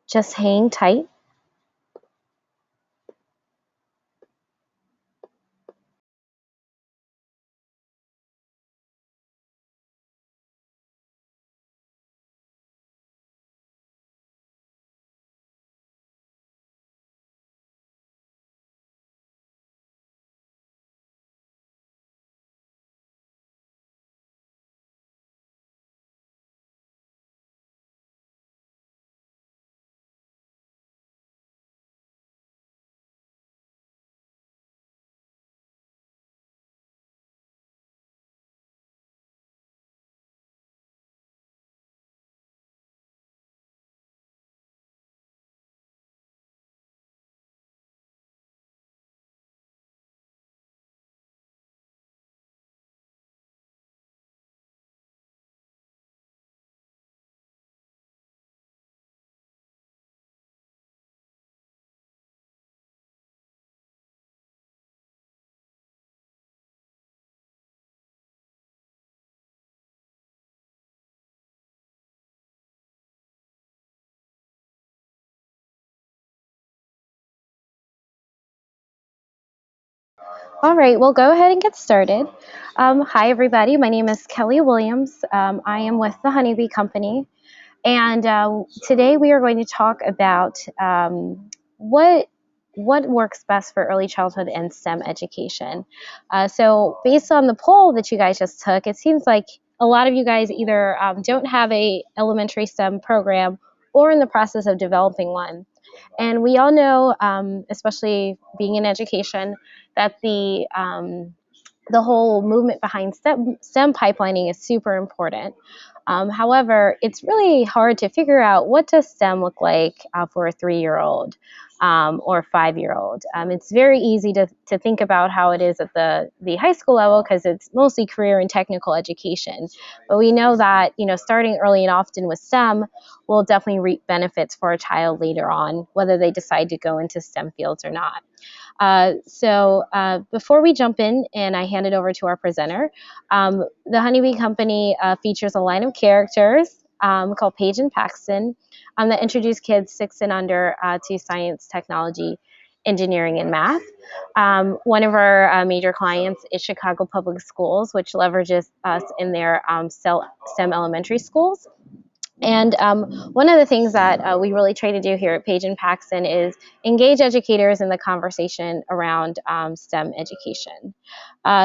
Just hang tight. All right, we'll go ahead and get started. Hi, everybody. My name is Kelly Williams. I am with the Honeybee Company, and today we are going to talk about what works best for early childhood and STEM education. So, based on the poll that you guys just took, it seems like a lot of you guys either don't have a elementary STEM program or in the process of developing one. And we all know, especially being in education, that the whole movement behind STEM pipelining is super important. However, it's really hard to figure out what does STEM look like for a 3-year-old or 5-year-old. It's very easy to think about how it is at the high school level because it's mostly career and technical education. But we know that starting early and often with STEM will definitely reap benefits for a child later on, whether they decide to go into STEM fields or not. So before we jump in and I hand it over to our presenter, the Honeybee Company features a line of characters called Paige and Paxton that introduce kids 6 and under to science, technology, engineering, and math. One of our major clients is Chicago Public Schools, which leverages us in their STEM elementary schools. And one of the things that we really try to do here at Paige and Paxton is engage educators in the conversation around STEM education.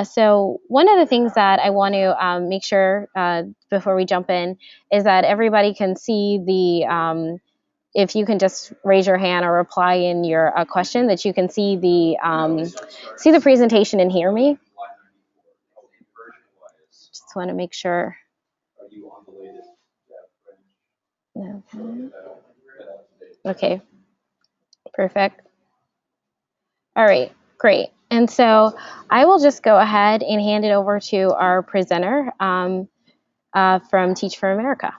So one of the things that I want to make sure before we jump in is that everybody can see if you can just raise your hand or reply in your question, that you can see the presentation and hear me. Just want to make sure. No. Okay, perfect. All right, great. And so I will just go ahead and hand it over to our presenter from Teach for America.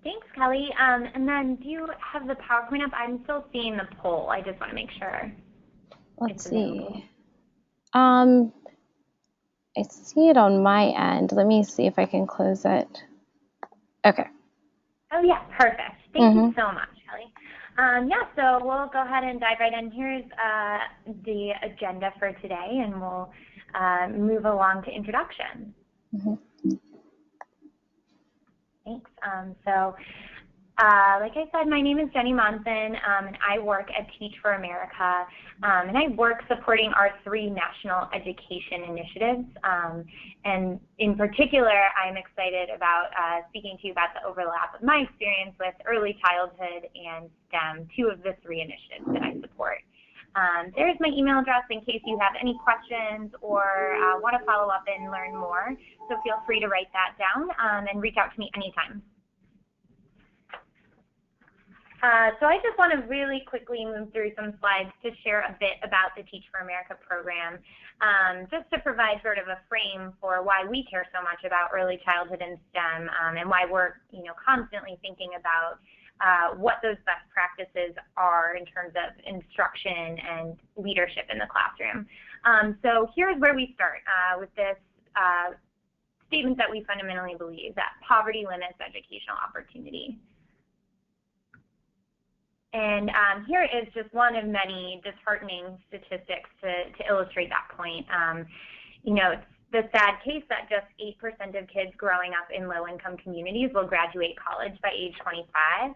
Thanks, Kelly. And then do you have the PowerPoint up? I'm still seeing the poll. I just want to make sure. Let's see. I see it on my end. Let me see if I can close it. Okay. Oh, yeah, perfect. Thank you so much, Kelly. Yeah, so we'll go ahead and dive right in. Here's the agenda for today, and we'll move along to introduction. Thanks. Like I said, my name is Jenny Monson, and I work at Teach for America, and I work supporting our 3 national education initiatives. And in particular, I'm excited about speaking to you about the overlap of my experience with early childhood and STEM, 2 of the 3 initiatives that I support. There's my email address in case you have any questions or want to follow up and learn more. So feel free to write that down and reach out to me anytime. So I just want to really quickly move through some slides to share a bit about the Teach for America program, just to provide sort of a frame for why we care so much about early childhood and STEM, and why we're constantly thinking about what those best practices are in terms of instruction and leadership in the classroom. So here's where we start with this statements that we fundamentally believe, that poverty limits educational opportunity. And here is just one of many disheartening statistics to illustrate that point. You know, it's the sad case that just 8% of kids growing up in low-income communities will graduate college by age 25.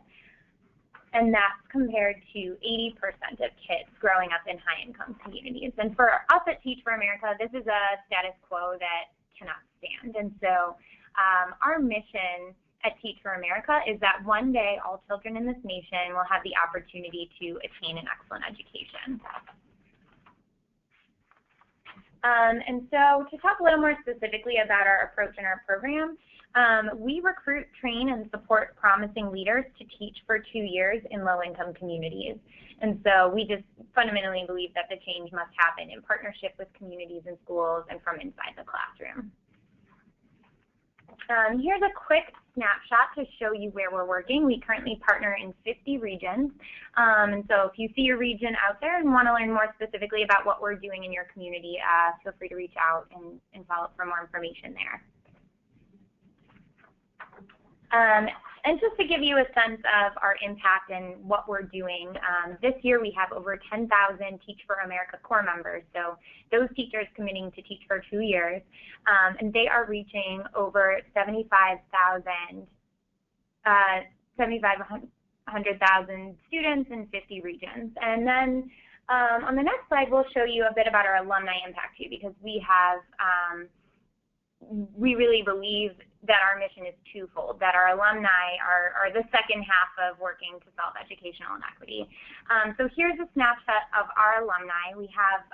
And that's compared to 80% of kids growing up in high-income communities. And for us at Teach for America, this is a status quo that cannot stand. And so our mission at Teach for America is that one day all children in this nation will have the opportunity to attain an excellent education. And so to talk a little more specifically about our approach and our program, we recruit, train, and support promising leaders to teach for 2 years in low-income communities. And so we just fundamentally believe that the change must happen in partnership with communities and schools and from inside the classroom. Here's a quick snapshot to show you where we're working. We currently partner in 50 regions. And so if you see your region out there and want to learn more specifically about what we're doing in your community, feel free to reach out and follow up for more information there. And just to give you a sense of our impact and what we're doing, this year we have over 10,000 Teach for America core members, so those teachers committing to teach for 2 years, and they are reaching over 7,500,000 students in 50 regions. And then on the next slide, we'll show you a bit about our alumni impact too, because we have we really believe that our mission is twofold, that our alumni are the second half of working to solve educational inequity. So here's a snapshot of our alumni. We have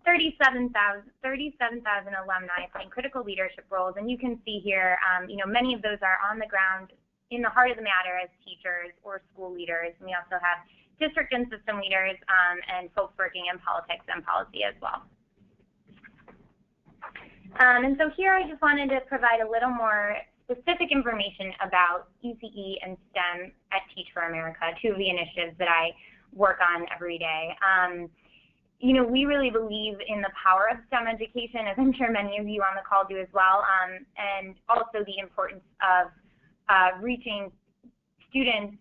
37,000 alumni playing critical leadership roles, and you can see here, you know, many of those are on the ground in the heart of the matter as teachers or school leaders. And we also have district and system leaders and folks working in politics and policy as well. And so here I just wanted to provide a little more specific information about ECE and STEM at Teach for America, 2 of the initiatives that I work on every day. You know, we really believe in the power of STEM education, as I'm sure many of you on the call do as well, and also the importance of reaching students,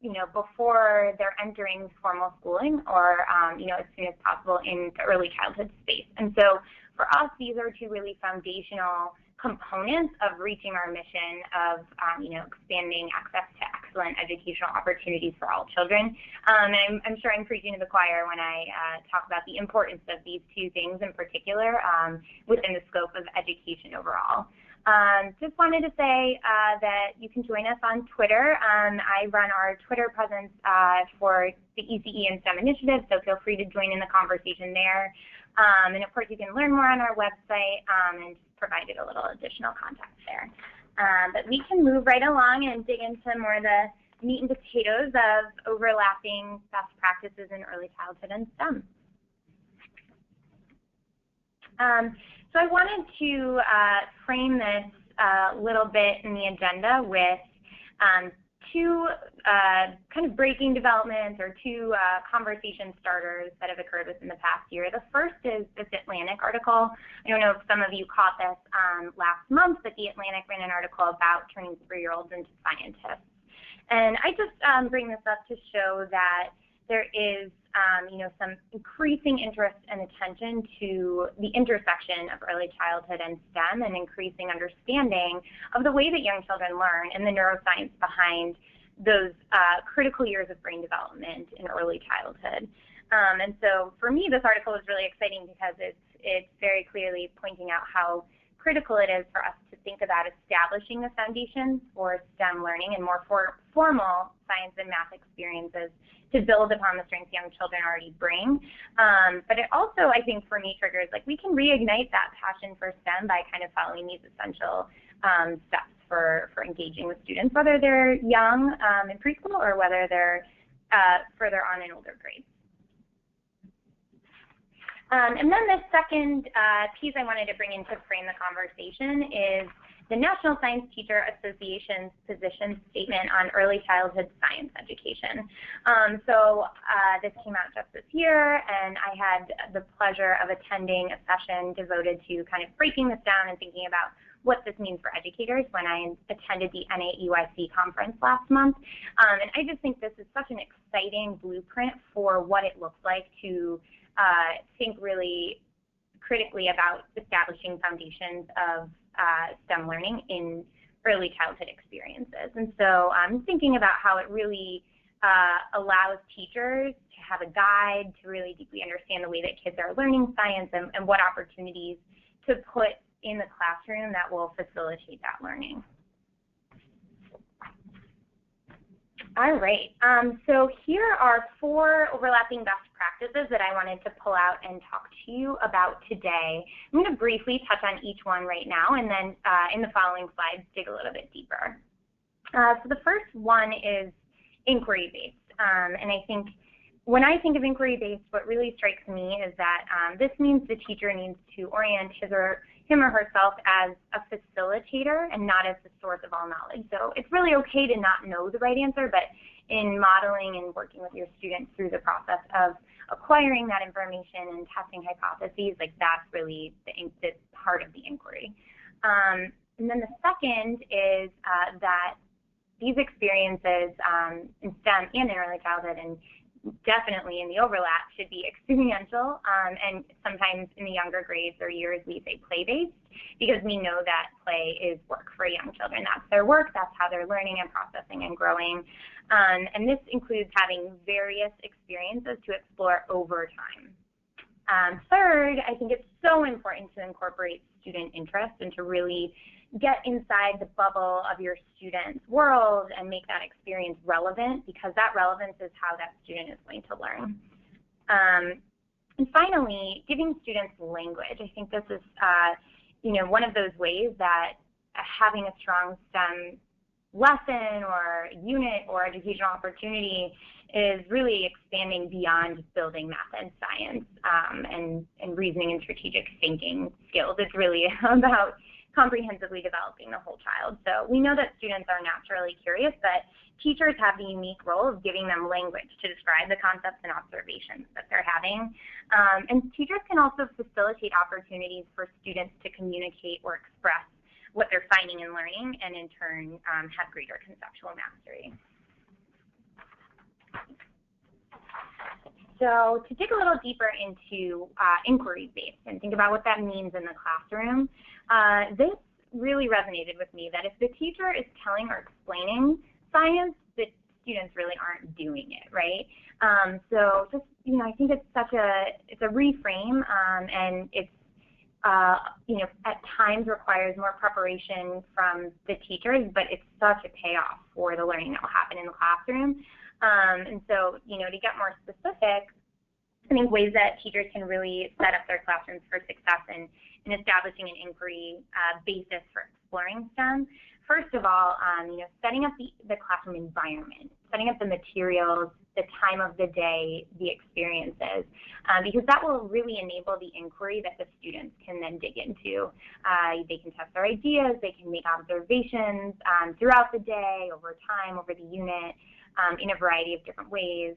you know, before they're entering formal schooling or, you know, as soon as possible in the early childhood space. And so for us, these are 2 really foundational components of reaching our mission of, you know, expanding access to excellent educational opportunities for all children. And I'm sure I'm preaching to the choir when I talk about the importance of these 2 things in particular within the scope of education overall. Just wanted to say that you can join us on Twitter. I run our Twitter presence for the ECE and STEM initiative, so feel free to join in the conversation there. And of course, you can learn more on our website and just provided a little additional context there. But we can move right along and dig into more of the meat and potatoes of overlapping best practices in early childhood and STEM. So I wanted to frame this a little bit in the agenda with 2 kind of breaking developments or 2 conversation starters that have occurred within the past year. The first is this Atlantic article. I don't know if some of you caught this last month, but the Atlantic ran an article about turning 3-year-olds into scientists. And I just bring this up to show that there is you know, some increasing interest and attention to the intersection of early childhood and STEM and increasing understanding of the way that young children learn and the neuroscience behind those critical years of brain development in early childhood. And so for me, this article is really exciting because it's very clearly pointing out how critical it is for us to think about establishing the foundation for STEM learning and more formal science and math experiences to build upon the strengths young children already bring. But it also, I think, for me, triggers, like, we can reignite that passion for STEM by kind of following these essential steps for engaging with students, whether they're young in preschool or whether they're further on in older grades. And then the second piece I wanted to bring in to frame the conversation is the National Science Teacher Association's position statement on early childhood science education. So this came out just this year, and I had the pleasure of attending a session devoted to kind of breaking this down and thinking about what this means for educators when I attended the NAEYC conference last month. And I just think this is such an exciting blueprint for what it looks like to think really critically about establishing foundations of STEM learning in early childhood experiences. And so I'm thinking about how it really allows teachers to have a guide to really deeply understand the way that kids are learning science and what opportunities to put in the classroom that will facilitate that learning. All right, so here are 4 overlapping best practices that I wanted to pull out and talk to you about today. I'm going to briefly touch on each one right now, and then in the following slides, dig a little bit deeper. So the first one is inquiry-based, and I think when I think of inquiry-based, what really strikes me is that this means the teacher needs to orient him or herself as a facilitator and not as the source of all knowledge. So it's really okay to not know the right answer, but in modeling and working with your students through the process of acquiring that information and testing hypotheses, like that's really the part of the inquiry. And then the second is that these experiences in STEM and in early childhood, and definitely in the overlap, should be experiential, and sometimes in the younger grades or years we say play-based, because we know that play is work for young children. That's their work, that's how they're learning and processing and growing. And this includes having various experiences to explore over time. Third, I think it's so important to incorporate student interest and to really get inside the bubble of your student's world and make that experience relevant, because that relevance is how that student is going to learn. And finally, giving students language. I think this is one of those ways that having a strong STEM lesson or unit or educational opportunity is really expanding beyond building math and science and reasoning and strategic thinking skills. It's really about comprehensively developing the whole child. So we know that students are naturally curious, but teachers have the unique role of giving them language to describe the concepts and observations that they're having. And teachers can also facilitate opportunities for students to communicate or express what they're finding and learning, and in turn have greater conceptual mastery. So to dig a little deeper into inquiry-based and think about what that means in the classroom, this really resonated with me, that if the teacher is telling or explaining science, the students really aren't doing it, right? So just, I think it's a reframe, and it's, at times requires more preparation from the teachers, but it's such a payoff for the learning that will happen in the classroom. And so, to get more specific, I think ways that teachers can really set up their classrooms for success in establishing an inquiry basis for exploring STEM. First of all, setting up the classroom environment, setting up the materials, the time of the day, the experiences, because that will really enable the inquiry that the students can then dig into. They can test their ideas, they can make observations throughout the day, over time, over the unit, in a variety of different ways.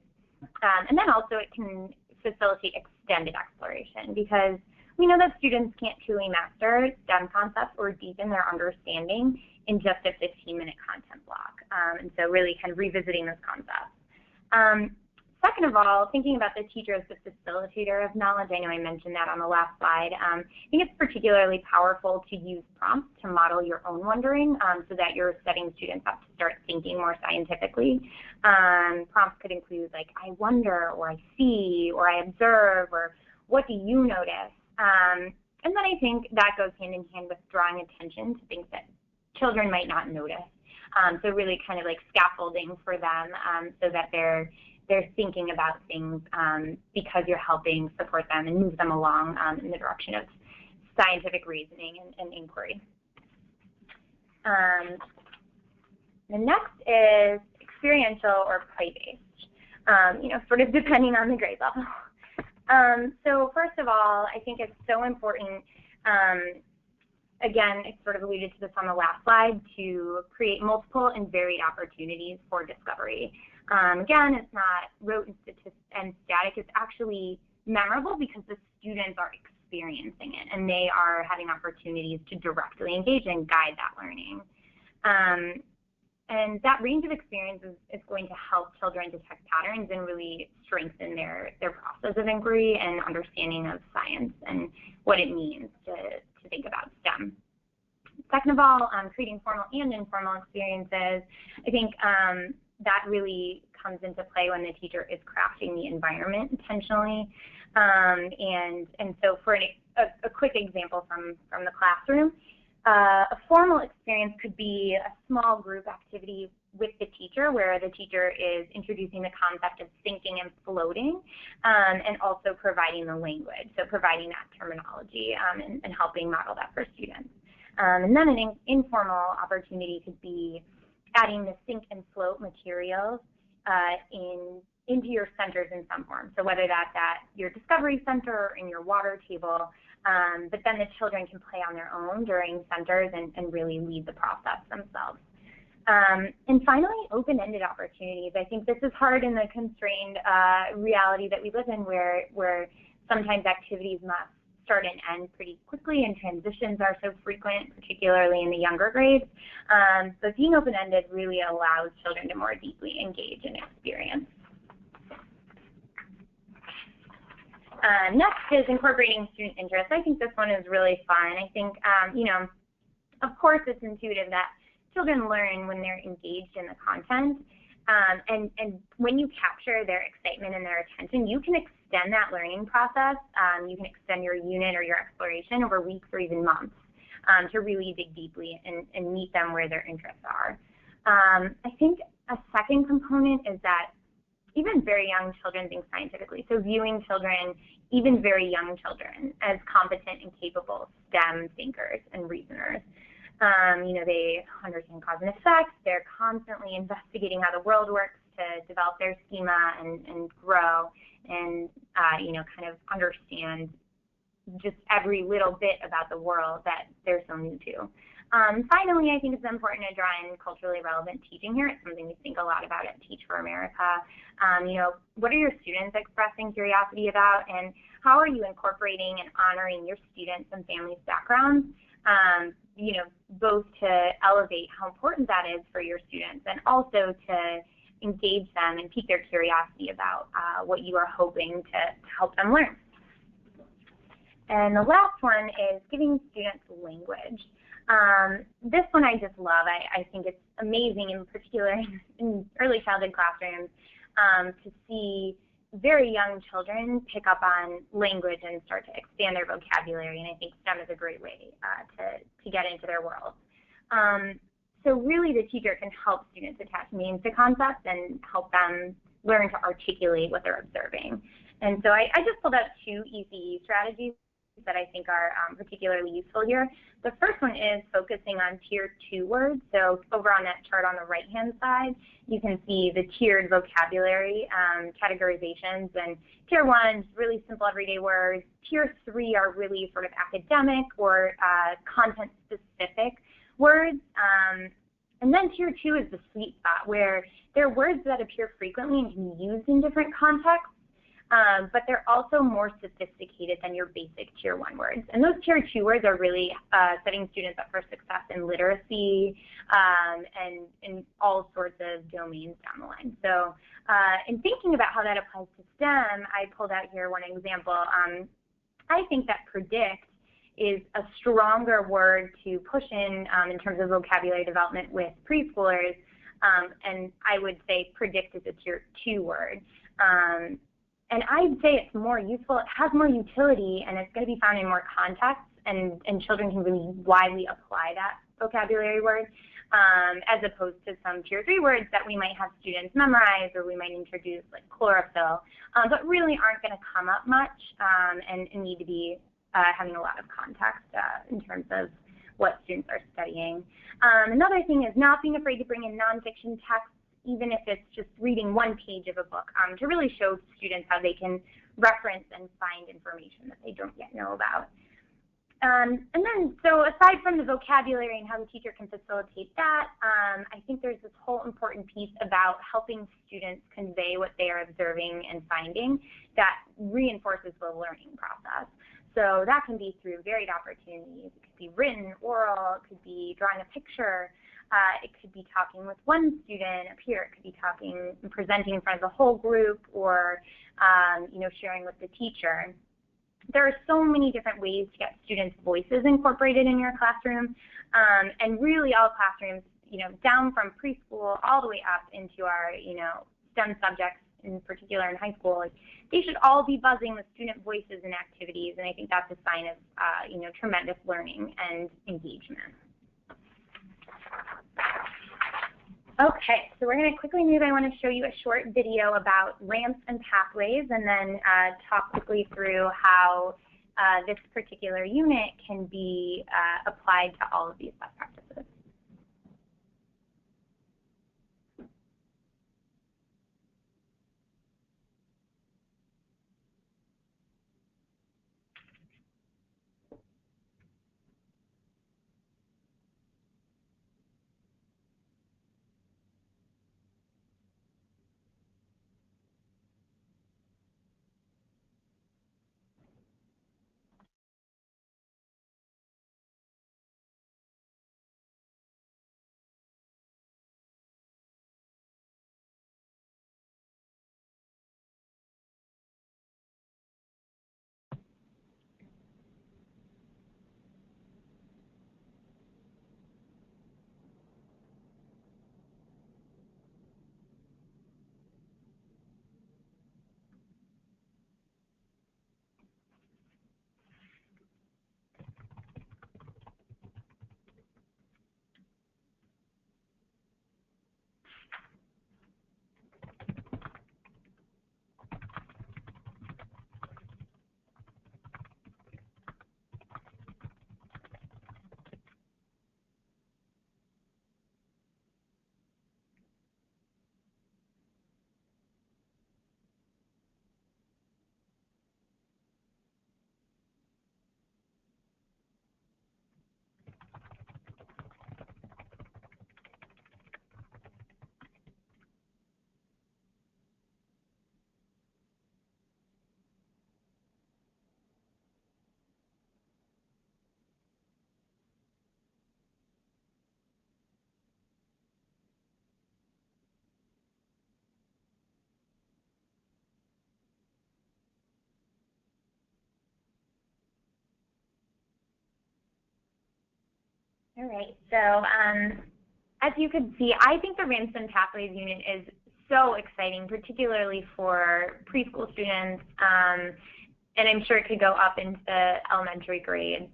And then also it can facilitate extended exploration, because we know that students can't truly master STEM concepts or deepen their understanding in just a 15-minute content block. And so really kind of revisiting those concepts. Second of all, thinking about the teacher as the facilitator of knowledge. I know I mentioned that on the last slide. I think it's particularly powerful to use prompts to model your own wondering, so that you're setting students up to start thinking more scientifically. Prompts could include like, I wonder, or I see, or I observe, or what do you notice? And then I think that goes hand in hand with drawing attention to things that children might not notice. So really kind of like scaffolding for them, so that they're thinking about things because you're helping support them and move them along in the direction of scientific reasoning and inquiry. The next is experiential or play-based, sort of depending on the grade level. So first of all, I think it's so important, again, I sort of alluded to this on the last slide, to create multiple and varied opportunities for discovery. Again, it's not rote and static. It's actually memorable because the students are experiencing it, and they are having opportunities to directly engage and guide that learning. And that range of experience is going to help children detect patterns and really strengthen their process of inquiry and understanding of science and what it means to think about STEM. Second of all, creating formal and informal experiences. I think that really comes into play when the teacher is crafting the environment intentionally. And so for a quick example from the classroom, a formal experience could be a small group activity with the teacher where the teacher is introducing the concept of thinking and floating, and also providing the language, so providing that terminology and helping model that for students. And then an informal opportunity could be adding the think and float materials into your centers in some form. So whether that's at your discovery center or in your water table, but then the children can play on their own during centers and really lead the process themselves. And finally, open-ended opportunities. I think this is hard in the constrained reality that we live in where sometimes activities must start and end pretty quickly and transitions are so frequent, particularly in the younger grades. So being open-ended really allows children to more deeply engage and experience. Next is incorporating student interest. I think this one is really fun. I think, you know, of course it's intuitive that children learn when they're engaged in the content. And when you capture their excitement and their attention, you can extend that learning process. You can extend your unit or your exploration over weeks or even months to really dig deeply and meet them where their interests are. I think a second component is that even very young children think scientifically. So viewing children, even very young children, as competent and capable STEM thinkers and reasoners. You know, they understand cause and effect. They're constantly investigating how the world works to develop their schema and grow and, you know, kind of understand just every little bit about the world that they're so new to. Finally, I think it's important to draw in culturally relevant teaching here. It's something we think a lot about at Teach for America. You know, what are your students expressing curiosity about, and how are you incorporating and honoring your students and families' backgrounds? You know, both to elevate how important that is for your students and also to engage them and pique their curiosity about what you are hoping to help them learn. And the last one is giving students language. This one I just love. I think it's amazing, in particular in early childhood classrooms, to see very young children pick up on language and start to expand their vocabulary, and I think STEM is a great way to get into their world. So really the teacher can help students attach meanings to concepts and help them learn to articulate what they're observing. And so I just pulled out two ECE strategies that I think are particularly useful here. The first one is focusing on tier 2 words. So over on that chart on the right-hand side, you can see the tiered vocabulary categorizations. And tier 1 is really simple everyday words. Tier 3 are really sort of academic or content-specific words. And then tier 2 is the sweet spot, where they're words that appear frequently and can be used in different contexts. But they're also more sophisticated than your basic tier 1 words. And those tier 2 words are really setting students up for success in literacy and in all sorts of domains down the line. So in thinking about how that applies to STEM, I pulled out here one example. I think that predict is a stronger word to push in terms of vocabulary development with preschoolers. And I would say predict is a tier 2 word. And I'd say it's more useful, it has more utility, and it's going to be found in more contexts, and children can really widely apply that vocabulary word, as opposed to some tier 3 words that we might have students memorize or we might introduce, like chlorophyll, but really aren't going to come up much and need to be having a lot of context in terms of what students are studying. Another thing is not being afraid to bring in nonfiction texts, even if it's just reading one page of a book, to really show students how they can reference and find information that they don't yet know about. And then, so aside from the vocabulary and how the teacher can facilitate that, I think there's this whole important piece about helping students convey what they are observing and finding that reinforces the learning process. So that can be through varied opportunities. It could be written, oral, it could be drawing a picture, it could be talking with one student, a peer, it could be talking and presenting in front of the whole group, or sharing with the teacher. There are so many different ways to get students' voices incorporated in your classroom, and really all classrooms, down from preschool all the way up into our, STEM subjects, in particular in high school, they should all be buzzing with student voices and activities, and I think that's a sign of, tremendous learning and engagement. Okay, so we're going to quickly move. I want to show you a short video about ramps and pathways, and then talk quickly through how this particular unit can be applied to all of these best practices. All right, so as you can see, I think the ramps and pathways unit is so exciting, particularly for preschool students, and I'm sure it could go up into elementary grades.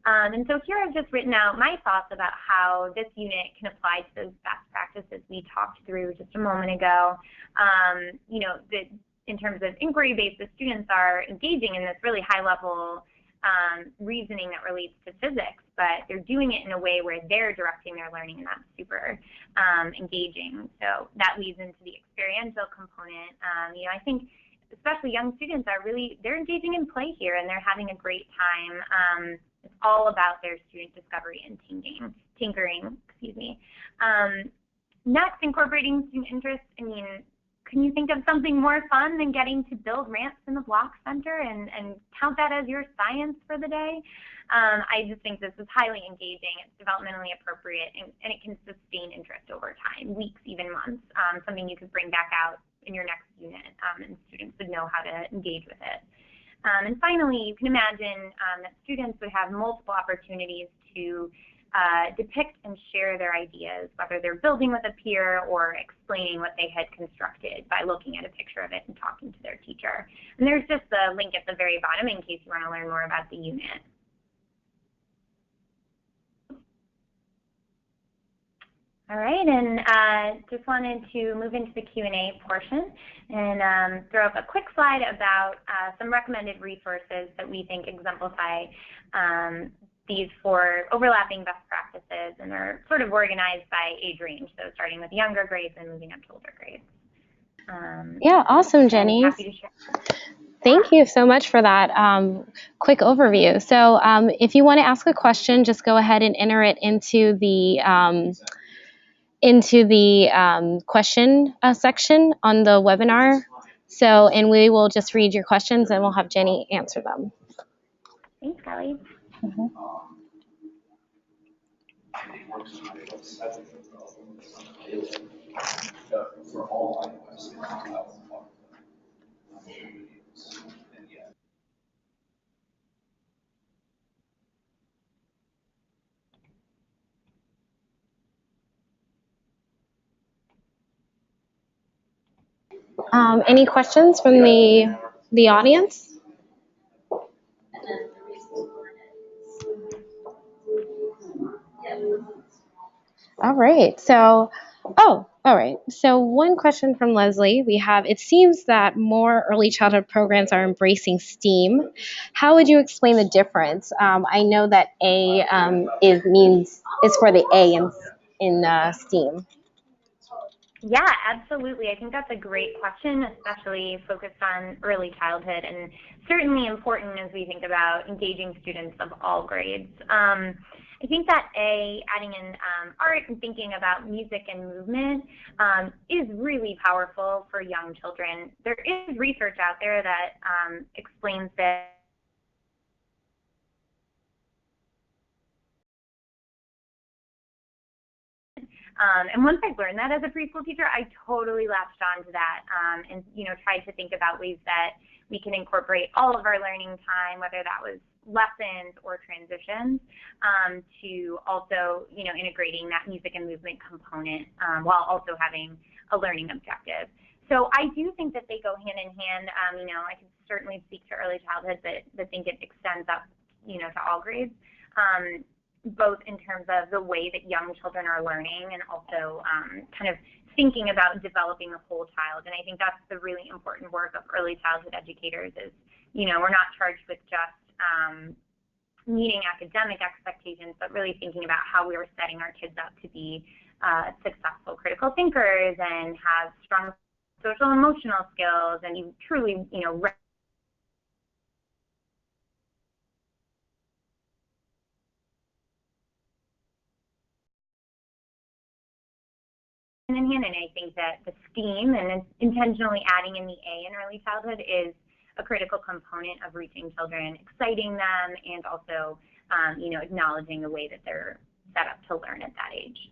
And so here I've just written out my thoughts about how this unit can apply to those best practices we talked through just a moment ago. In terms of inquiry-based, the students are engaging in this really high-level reasoning that relates to physics, but they're doing it in a way where they're directing their learning, and that's super engaging. So that leads into the experiential component. I think especially young students they're engaging in play here, and they're having a great time. It's all about their student discovery and tinkering. Next, incorporating student interest. Can you think of something more fun than getting to build ramps in the block center and count that as your science for the day? I just think this is highly engaging. It's developmentally appropriate, and it can sustain interest over time, weeks, even months, something you could bring back out in your next unit, and students would know how to engage with it. And finally, you can imagine that students would have multiple opportunities to depict and share their ideas, whether they're building with a peer or explaining what they had constructed by looking at a picture of it and talking to their teacher. And there's just a link at the very bottom in case you want to learn more about the unit. All right, and just wanted to move into the Q&A portion and throw up a quick slide about some recommended resources that we think exemplify these for overlapping best practices, and are sort of organized by age range, so starting with younger grades and moving up to older grades. Yeah, awesome, Jenny. Happy to share. Thank you so much for that quick overview. So if you want to ask a question, just go ahead and enter it into the question section on the webinar. And we will just read your questions and we'll have Jenny answer them. Thanks, Kelly. Mhm. Any questions from the audience? All right. All right. So, one question from Leslie we have it seems that more early childhood programs are embracing STEAM. How would you explain the difference? I know that A is for the A in STEAM. Yeah, absolutely. I think that's a great question, especially focused on early childhood and certainly important as we think about engaging students of all grades. I think that adding in art and thinking about music and movement is really powerful for young children. There is research out there that explains that. And once I learned that as a preschool teacher, I totally latched onto that and tried to think about ways that we can incorporate all of our learning time, whether that was lessons or transitions, to also integrating that music and movement component while also having a learning objective. So I do think that they go hand in hand. I can certainly speak to early childhood, but think it extends up to all grades. Both in terms of the way that young children are learning and also kind of thinking about developing the whole child. And I think that's the really important work of early childhood educators is, we're not charged with just meeting academic expectations, but really thinking about how we are setting our kids up to be successful critical thinkers and have strong social emotional skills and you truly, hand in hand, and I think that the STEAM and intentionally adding in the A in early childhood is a critical component of reaching children, exciting them, and also, acknowledging the way that they're set up to learn at that age.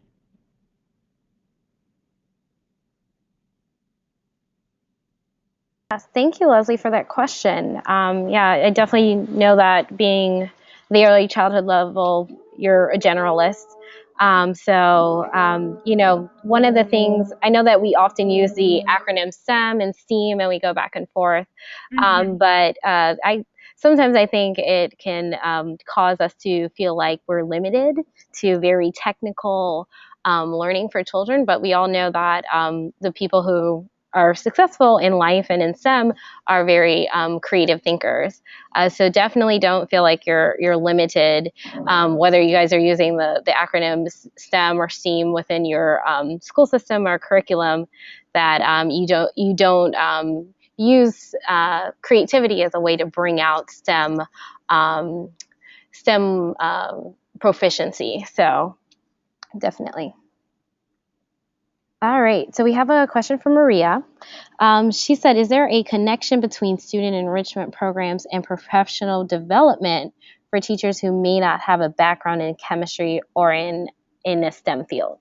Yes, thank you, Leslie, for that question. Yeah, I definitely know that being the early childhood level, you're a generalist. One of the things I know that we often use the acronym STEM and STEAM, and we go back and forth. But sometimes I think it can cause us to feel like we're limited to very technical learning for children. But we all know that the people who are successful in life and in STEM are very creative thinkers. So definitely don't feel like you're limited, whether you guys are using the acronyms STEM or STEAM within your school system or curriculum. That you don't use creativity as a way to bring out STEM proficiency. So definitely. All right, so we have a question from Maria. She said, is there a connection between student enrichment programs and professional development for teachers who may not have a background in chemistry or in a STEM field?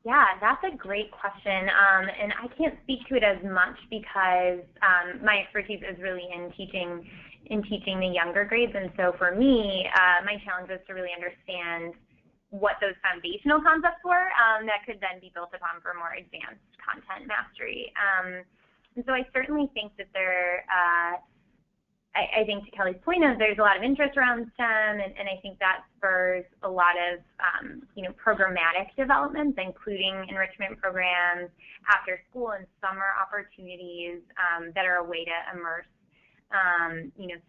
Yeah, that's a great question, and I can't speak to it as much because my expertise is really in teaching the younger grades, and so for me, my challenge was to really understand what those foundational concepts were that could then be built upon for more advanced content mastery. And so I certainly think that I think to Kelly's point of there's a lot of interest around STEM, and I think that spurs a lot of programmatic developments, including enrichment programs, after school and summer opportunities that are a way to immerse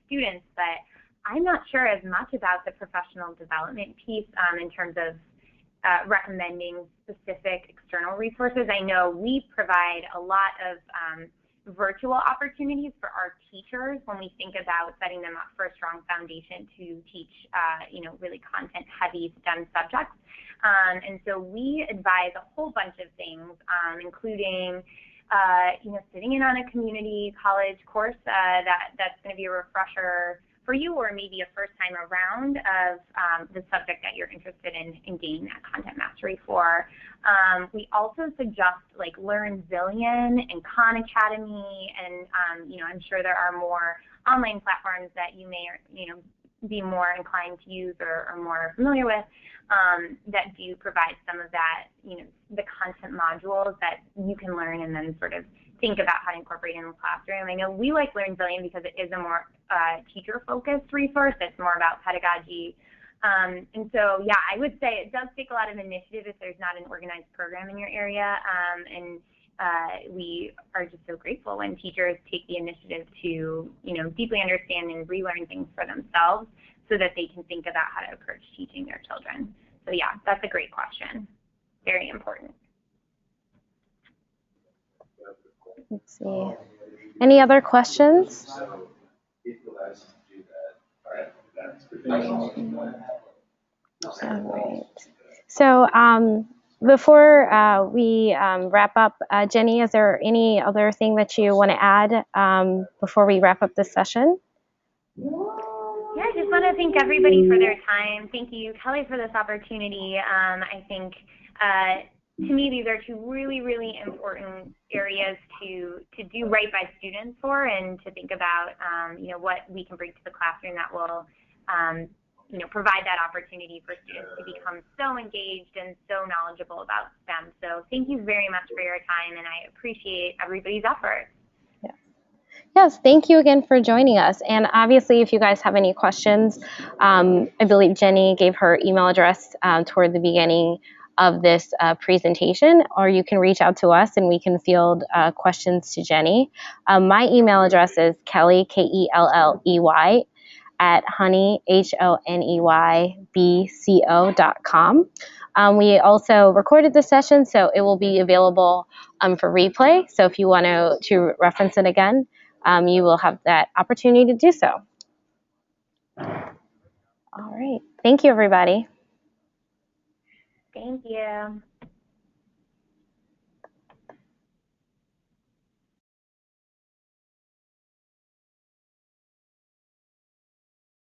students. But I'm not sure as much about the professional development piece in terms of recommending specific external resources. I know we provide a lot of virtual opportunities for our teachers when we think about setting them up for a strong foundation to teach, really content-heavy STEM subjects. And so we advise a whole bunch of things, including sitting in on a community college course that's going to be a refresher for you, or maybe a first time around of the subject that you're interested in gaining that content mastery for. We also suggest like Learn Zillion and Khan Academy, and I'm sure there are more online platforms that you may be more inclined to use or more familiar with that do provide some of that, the content modules that you can learn and then sort of think about how to incorporate in the classroom. I know we like Learn Zillion because it is a more teacher-focused resource. It's more about pedagogy. And so, yeah, I would say it does take a lot of initiative if there's not an organized program in your area. We are just so grateful when teachers take the initiative to, deeply understand and relearn things for themselves so that they can think about how to approach teaching their children. So, yeah, that's a great question. Very important. Let's see. Any other questions? All right. So before we wrap up, Jenny, is there any other thing that you want to add before we wrap up this session? Yeah, I just want to thank everybody for their time. Thank you, Kelly, for this opportunity. I think to me, these are two really, really important areas to do right by students for, and to think about, what we can bring to the classroom that will, provide that opportunity for students to become so engaged and so knowledgeable about STEM. So thank you very much for your time, and I appreciate everybody's effort. Yes, thank you again for joining us. And obviously, if you guys have any questions, I believe Jenny gave her email address toward the beginning of this presentation, or you can reach out to us and we can field questions to Jenny. My email address is Kelley, Kelley, at honeybco.com. We also recorded the session, so it will be available for replay. So if you want to reference it again, you will have that opportunity to do so. All right. Thank you, everybody. Thank you.